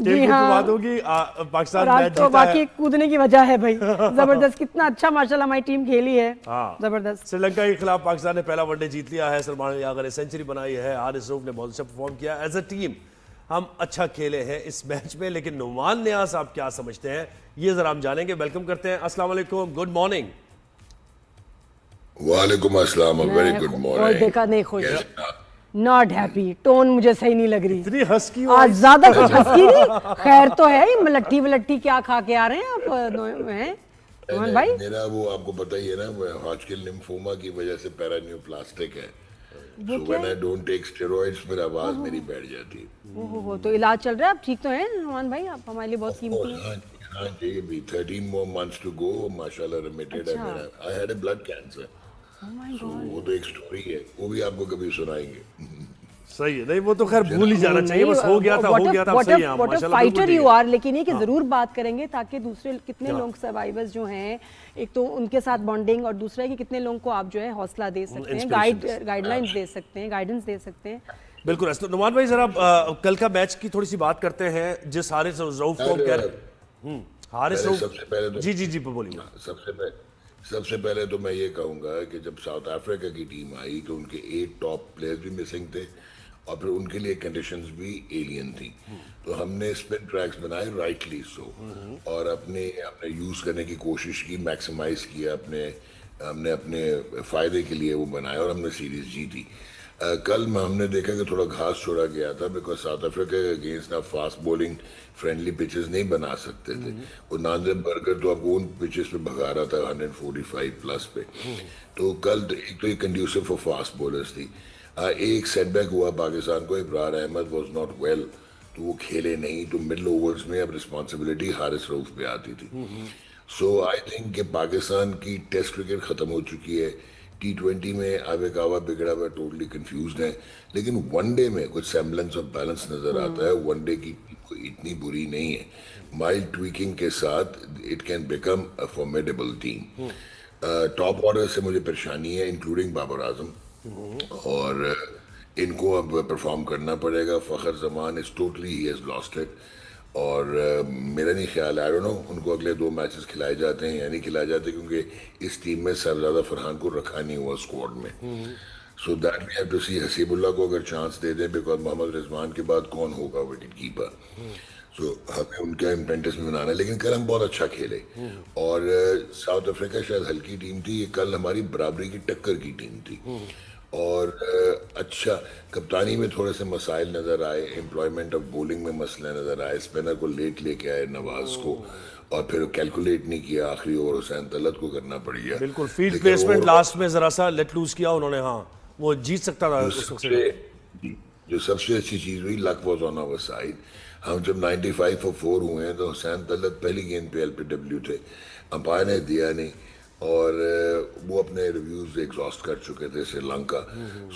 جی ہاں پاکستان اور آج میچ تو جیتا ہے. واقعی کودنے کی وجہ ہے بھائی, زبردست, کتنا اچھا ماشاءاللہ ہماری ٹیم کھیلی ہے, زبردست. سری لنکا کے خلاف پاکستان نے پہلا ون ڈے جیت لیا ہے. سلمان یاگر نے سینچری بنائی ہے, حارث رؤف نے بہت اچھا پرفارم کیا. ایز اے ٹیم ہم اچھا کھیلے ہیں اس میچ میں, لیکن نعمان نیاز آپ کیا سمجھتے ہیں یہ ذرا ہم جانیں گے. ویلکم کرتے ہیں. السلام علیکم, گڈ مارننگ. وعلیکم السلام, ویری گڈ اور مارننگ. دیکھا نہیں خوش, ناٹ ہیپی, ٹون مجھے صحیح نہیں لگ رہی اتنی ہسکی آج, زیادہ کچھ ہسکی نہیں. خیر تو ہے, ملٹھی ولٹھی کیا کھا کے آ رہے ہیں آپ نعمان بھائی؟ میرا وہ آپ کو پتہ ہی ہے نا, ہاجکن لمفوما کی وجہ سے پیرانیوپلاسٹک ہے. So when I don't take steroids پھر آواز میری بیٹھ جاتی ہے. وہ تو علاج چل رہا ہے, آپ ٹھیک تو ہیں نعمان بھائی؟ آپ ہمارے لیے بہت قیمتی ہیں. ہاں جی, ابھی 13 more months to go. ماشاءاللہ ریمیٹڈ ہے میرا. I had a blood cancer. وہ تو ایک سٹوری ہے, وہ بھی آپ کو کبھی سنائیں گے. صحیح ہے, نہیں وہ تو خیر بھول ہی جانا چاہیے, بس ہو گیا تھا ہو گیا تھا. اب صحیح ہے, what a fighter you are. لیکن یہ کہ ضرور بات کریں گے تاکہ دوسرے کتنے لوگ سروائیورز جو ہیں, ایک تو ان کے ساتھ بانڈنگ, اور دوسرا ہے کہ کتنے لوگوں کو آپ جو ہے حوصلہ دے سکتے ہیں, گائیڈ لائنز دے سکتے ہیں, گائیڈنس دے سکتے ہیں. بالکل. نعمان بھائی ذرا کل کا میچ کی تھوڑی سی بات کرتے ہیں. جس حارث رؤف کو حارث رؤف, جی بولیے. سب سے پہلے تو میں یہ کہوں گا کہ جب ساؤتھ افریقہ کی ٹیم آئی تو ان کے 8 ٹاپ پلیئرز بھی مسنگ تھے, اور پھر ان کے لیے کنڈیشنز بھی ایلین تھی. تو ہم نے اسپن ٹریکس بنائے رائٹلی سو, اور اپنے یوز کرنے کی کوشش کی, میکسیمائز کیا, ہم نے اپنے فائدے کے لیے وہ بنایا, اور ہم نے سیریز جیتی. کل ہم نے دیکھا کہ تھوڑا گھاس چھوڑا گیا تھا, بیکاز ساؤتھ افریقہ کے اگینسٹ آپ فاسٹ بولنگ فرینڈلی پچز نہیں بنا سکتے تھے. وہ نانزم برگر تو آپ کو ان پچز پہ بھگا رہا تھا 145 پلس پہ. تو کل ایک تو یہ کنڈیوسو فار فاسٹ بولرز تھی. ایک سیٹ بیک ہوا پاکستان کو, ابرار احمد واز ناٹ ویل, تو وہ کھیلے نہیں. تو مڈل اوورز میں اب رسپانسبلٹی حارث رؤف پہ آتی تھی. سو آئی تھنک کہ پاکستان کی ٹیسٹ کرکٹ ختم ہو چکی ہے. T20 میں آوے کاوا بگڑا ہوا, ٹوٹلی کنفیوزڈ ہیں, لیکن ون ڈے میں کچھ سیمبلنس آف بیلنس نظر آتا ہے. ون ڈے کی کوئی اتنی بری نہیں ہے, مائلڈ ٹویکنگ کے ساتھ it can become a formidable team. Top order سے مجھے پریشانی ہے, انکلوڈنگ بابر اعظم, اور ان کو اب پرفارم کرنا پڑے گا. فخر زمان is totally he has last it, اور میرا نہیں خیال ہے, آئی ڈونٹ نو ان کو اگلے 2 میچز کھلائے جاتے ہیں یا نہیں کھلائے جاتے, کیونکہ اس ٹیم میں شہزادہ فرحان کو رکھا نہیں ہوا اسکواڈ میں. So that we have to see. Haseebullah کو اگر چانس دے دیں, بیکاز محمد رضوان کے بعد کون ہوگا وکٹ کیپر, سو ہمیں ان کا امپینٹس میں بنانا ہے. لیکن کل ہم بہت اچھا کھیلے, اور ساؤتھ افریقہ شاید ہلکی ٹیم تھی, یہ کل ہماری برابری کی ٹکر کی ٹیم تھی. اور اچھا کپتانی میں تھوڑے سے مسائل نظر آئے, امپلائمنٹ آف بولنگ میں مسئلہ نظر آئے, اسپنر کو لیٹ لے کے آئے نواز کو, اور پھر کیلکولیٹ نہیں کیا, آخری اوور حسین طلعت کو کرنا پڑ گیا. بالکل فیلڈ پلیسمنٹ لاسٹ میں ذرا سا لیٹ لوز کیا انہوں نے, ہاں وہ جیت سکتا تھا اس وقت سے. جو سب سے اچھی چیز ہوئی, لک واز آن آور سائڈ. ہم جب 95 for 4 ہوئے ہیں تو حسین طلعت پہلی گیند پہ LPW تھے, امپائر نے دیا نہیں, اور وہ اپنے ریویوز ایگزاسٹ کر چکے تھے Sri Lanka.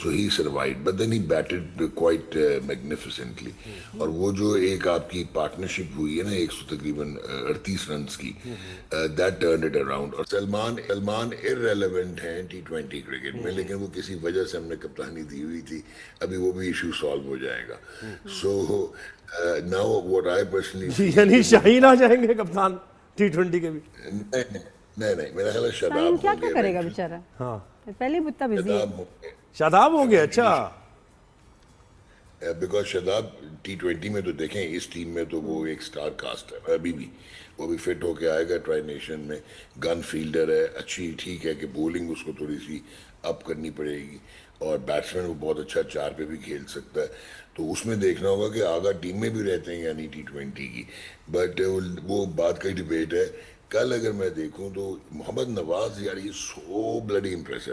So he survived, but then he batted quite magnificently. اور وہ جو ایک آپ کی پارٹنرشپ ہوئی ہے نا 100 تقریباً 38 رنز کی, دیٹ ٹرنڈ اٹ اراؤنڈ. اور سلمان ارریلیونٹ ہیں T20 کرکٹ میں, لیکن وہ کسی وجہ سے ہم نے کپتانی دی ہوئی تھی, ابھی وہ بھی ایشو سالو ہو جائے گا. So now what I personally, یعنی شاہین آ جائیں گے کپتان T20 کے بھی؟ نہیں, میرا خیال ہے شاداب شاہین کیا ہوں گے. کرے گا بیچارہ, پہلے بھی اتنا بزی ہے. شاداب ہوں گے, اچھا. بیکاز شاداب T20 میں تو دیکھیں, اس ٹیم میں تو وہ ایک سٹار کاسٹ ہے ابھی بھی. وہ بھی فٹ ہو کے آئے گا ٹرائی نیشن میں, گن فیلڈر ہے اچھی. ٹھیک ہے کہ بولنگ اس کو تھوڑی سی اپ کرنی پڑے گی, اور بیٹسمین وہ بہت اچھا 4 پہ بھی کھیل سکتا ہے. تو اس میں دیکھنا ہوگا کہ آگا ٹیم میں بھی رہتے ہیں یا نہیں T20 کی, بٹ وہ بات کا ڈیبیٹ ہے. کل اگر میں دیکھوں تو محمد نواز یار یہ سو بلڈی امپریسو,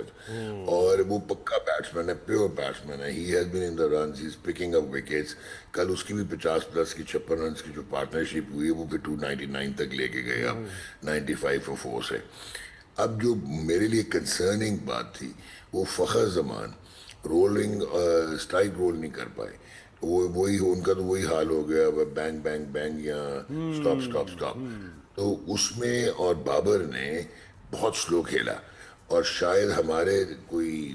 اور وہ پکا بیٹسمین ہے, پیور بیٹسمین ہے. He has been in the runs, he is picking up wickets. کل اس کی بھی 50 پلس کی 56 رنز کی جو پارٹنرشپ ہوئی ہے, وہ پھر 299 تک لے کے گئے اب 95 for 4 سے. اب جو میرے لیے کنسرننگ بات تھی, وہ فخر زمان رولنگ اسٹرائک رول نہیں کر پائے. وہی ان کا تو وہی حال ہو گیا, بینگ بینگ بینگ یا اسٹاپ. تو اس میں اور بابر نے بہت سلو کھیلا, اور شاید ہمارے کوئی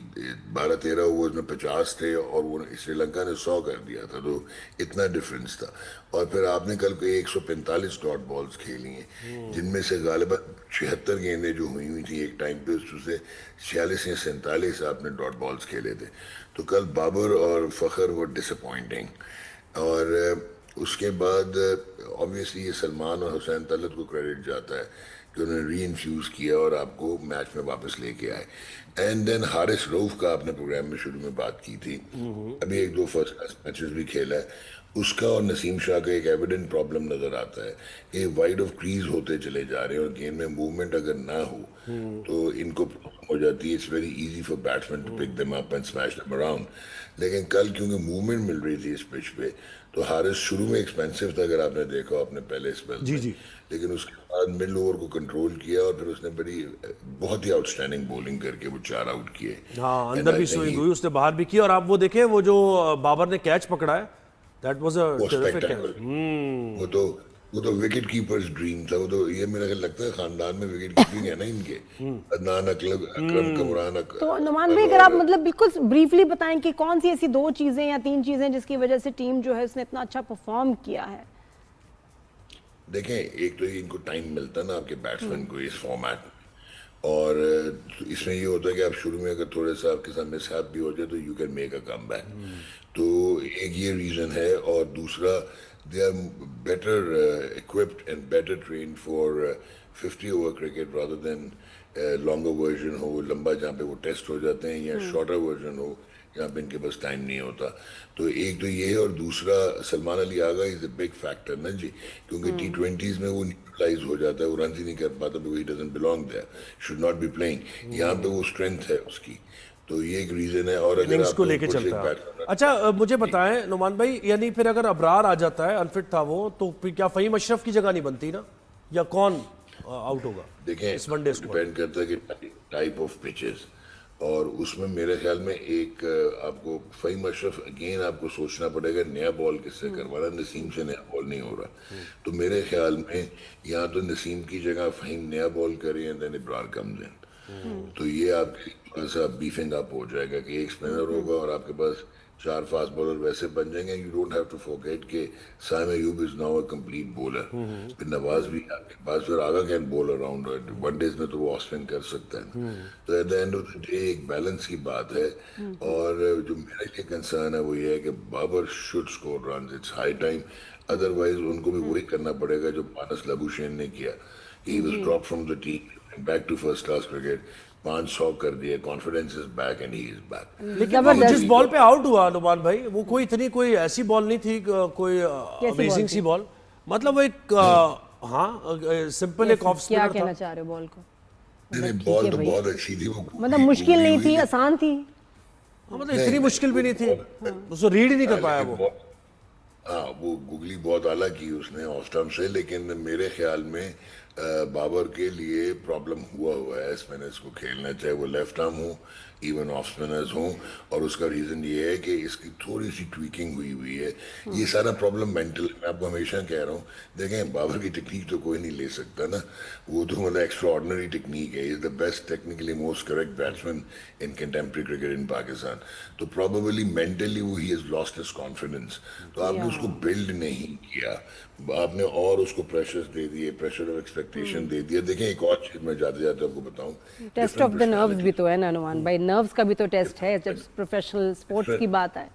12-13 اوورز میں 50 تھے اور وہ سری لنکا نے 100 کر دیا تھا, تو اتنا ڈفرینس تھا. اور پھر آپ نے کل کو 145 ڈاٹ بالز کھیلی ہیں, جن میں سے غالباً 76 گیندیں جو ہوئی تھیں ایک ٹائم پہ, اس سے 46 یا 47 آپ نے ڈاٹ بالز کھیلے تھے. تو کل بابر اور فخر وہ ڈس اپوائنٹنگ. اور اس کے بعد آبویسلی یہ سلمان اور حسین طلعت کو کریڈٹ جاتا ہے کہ انہوں نے ری انفیوز کیا اور آپ کو میچ میں واپس لے کے آئے. اینڈ دین حارث رؤف کا آپ نے پروگرام میں شروع میں بات کی تھی, ابھی 1-2 فرسٹ کلاس میچز بھی کھیلا ہے. اس کا اور نسیم شاہ کا ایک ایویڈنٹ پرابلم نظر آتا ہے کہ وائڈ آف کریز ہوتے چلے جا رہے ہیں, اور گیم میں موومنٹ اگر نہ ہو تو ان کو پرابلم ہو جاتی ہے. It's very easy for batsmen to pick them up and smash them around. لیکن کل کیونکہ موومنٹ مل رہی تھی اس پچ پہ, تو حارث شروع میں ایکسپینسو تھا اگر آپ نے دیکھا اپنے پہلے اسپیل میں, لیکن اس کے بعد مڈل اوور کو کنٹرول کیا اور پھر اس نے بہت ہی آؤٹ اسٹینڈنگ بولنگ کر کے وہ 4 آؤٹ کیے. ہاں, اندر بھی سوئنگ ہوئی, اس نے باہر بھی کی. اور آپ وہ دیکھیں وہ جو بابر نے کیچ پکڑا ہے, دیٹ واز اے ٹیرفک کیچ. وہ تو وکٹ کیپرز ڈریم تھا. وہ تو یہ میرا لگتا ہے خاندان میں وکٹ کیپنگ ہے نا ان کے, عدنان اکرم کمران. تو نعمان بھائی اگر آپ مطلب بالکل بریفلی بتائیں کہ کون سی ایسی 2 چیزیں یا 3 چیزیں جس کی وجہ سے ٹیم جو ہے اس نے اتنا اچھا پرفارم کیا ہے. دیکھیں, ایک تو ان کو ٹائم ملتا نا آپ کے بیٹسمین کو اس فارمیٹ میں, اور اس میں یہ ہوتا ہے کہ آپ شروع میں اگر تھوڑے سا آپ کے ساتھ مس ہیپ بھی ہو جائے تو you can make a come back. تو ایک یہ ریزن ہے, اور دوسرا they are better equipped and better trained for 50 over cricket rather than longer version ہو, لمبا جہاں پہ وہ ٹیسٹ ہو جاتے ہیں, یا شارٹر ورژن ہو جہاں پہ ان کے پاس ٹائم نہیں ہوتا. تو ایک تو یہ ہے, اور دوسرا سلمان علی آغا از اے بگ فیکٹر نا جی, کیونکہ T20s میں وہ نیوٹرلائز ہو جاتا ہے, وہ رنز ہی نہیں کر پاتا, because he doesn't belong there, should not be playing. یہاں پہ وہ اسٹرینتھ ہے اس کی, تو یہ ایک ریزن ہے. اور اگر کو لے کے چلتا ہے. اچھا مجھے بتائیں نعمان بھائی, یعنی پھر اگر ابرار آ جاتا ہے, انفٹ تھا وہ, تو پھر کیا فہیم اشرف کی جگہ نہیں بنتی نا, یا کون آؤٹ ہوگا؟ دیکھیں, اس ون ڈے ڈیپینڈ کرتا ہے کہ ٹائپ آف پچز, اور اس میں میرے خیال میں ایک آپ کو فہیم اشرف اگین آپ کو سوچنا پڑے گا نیا بال کس سے کروانا. نسیم سے نیا بال نہیں ہو رہا, تو میرے خیال میں یہاں تو نسیم کی جگہ فہیم نیا بال کرے and then Abrar comes in. تو یہ آپ تھوڑا سا بیفنگ اپ ہو جائے گا کہ ایک اسپنر ہوگا اور آپ کے پاس 4 فاسٹ بالر ویسے بن جائیں گے. You don't have to forget کہ Saim Ayub is now a complete bowler, پھر نواز بھی آپ کے پاس, پھر آگا کین بول اراؤنڈ ون ڈیز میں تو وہ آف اسپن کر سکتا ہے. تو at the end of the day ایک بیلنس کی بات ہے. اور جو میرا لیے کنسرن ہے وہ یہ ہے کہ Babar should score runs, it's high time. Otherwise ان کو بھی وہی کرنا پڑے گا جو مانس لابوشین نے کیا. He was drop from the team, back to first class cricket, 500 کر دیے, confidence is back and he is back. لیکن وہ جس بال پہ آؤٹ ہوا نعمان بھائی, وہ کوئی اتنی کوئی ایسی بال نہیں تھی, کوئی امیزنگ سی بال, مطلب وہ ایک ہاں سمپل ایک آف اسپنر کیا تھا. کہنا چاہ رہے ہو بال کو؟ بال تو بہت اچھی تھی, وہ مطلب مشکل نہیں تھی, آسان تھی, مطلب اتنی مشکل بھی نہیں تھی, اس کو ریڈ ہی نہیں کر پایا وہ. ہاں, وہ گگلی بہت اعلیٰ کی اس نے آف اسٹمپ سے. لیکن میرے خیال میں بابر کے لیے پرابلم ہوا ہے اسپنرز کو کھیلنا, چاہے وہ لیفٹ آرم ہوں, ایون آف اسپنرز ہوں. اور اس کا ریزن یہ ہے کہ اس کی تھوڑی سی ٹویکنگ ہوئی ہے. یہ سارا پرابلم مینٹل, میں آپ کو ہمیشہ کہہ رہا ہوں, دیکھیں بابر کی ٹیکنیک تو کوئی نہیں لے سکتا نا, وہ تو مطلب ایکسٹرا آرڈنری ٹیکنیک ہے. Is the best technically most correct batsman in contemporary cricket in Pakistan. تو پرابیبلی مینٹلی وہ he has lost his confidence. تو آپ نے اس کو بلڈ نہیں کیا, آپ نے اور اس کو پریشرز دے دیے, پریشر آف ایکسپیکٹیشن دے دیا. دیکھیں ایک اور چیز میں جاتے جاتے آپ کو بتاؤں, ٹیسٹ آف دا نروز بھی تو ہے نا نعمان بھائی, نروز کا بھی تو ٹیسٹ ہے جب پروفیشنل سپورٹس کی بات ہے.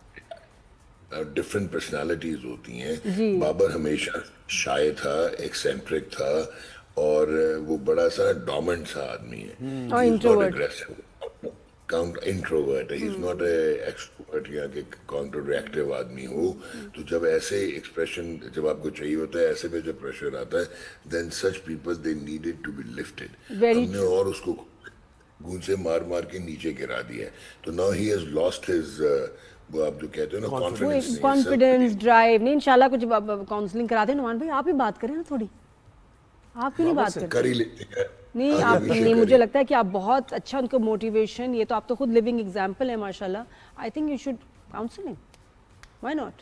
ڈفرینٹ پرسنالٹیز ہوتی ہیں. بابر ہمیشہ شائع تھا, ایکسینٹرک تھا, اور وہ بڑا سا ڈومنٹ سا آدمی ہے, اور انٹروورٹ, انٹروورٹ ہے, ہی از ناٹ اے ایکسٹروورٹ یا کہ کاؤنٹر ریئیکٹیو آدمی ہو. تو جب ایسے ایکسپریشن جب آپ کو چاہیے ہوتا ہے, ایسے پہ جب پریشر آتا ہے, then such people they needed to be lifted. ہم نے اور اس کو گونج سے مار مار کے نیچے گرا دیا ہے. تو now he has lost his, وہ آپ جو کہتے ہیں نا کانفیڈنس, ڈرائیو. نہیں انشاءاللہ کچھ کاؤنسلنگ کراتے ہیں. نعمان بھائی آپ ہی بات کریں نا تھوڑی, آپ کیوں نہیں بات کرتے؟ کر ہی لیتے ہیں. نہیں آپ نہیں, مجھے لگتا ہے کہ آپ بہت اچھا ان کو موٹیویشن, یہ تو آپ تو خود لیونگ ایگزامپل ہے ماشاءاللہ. I think you should counselling, why not?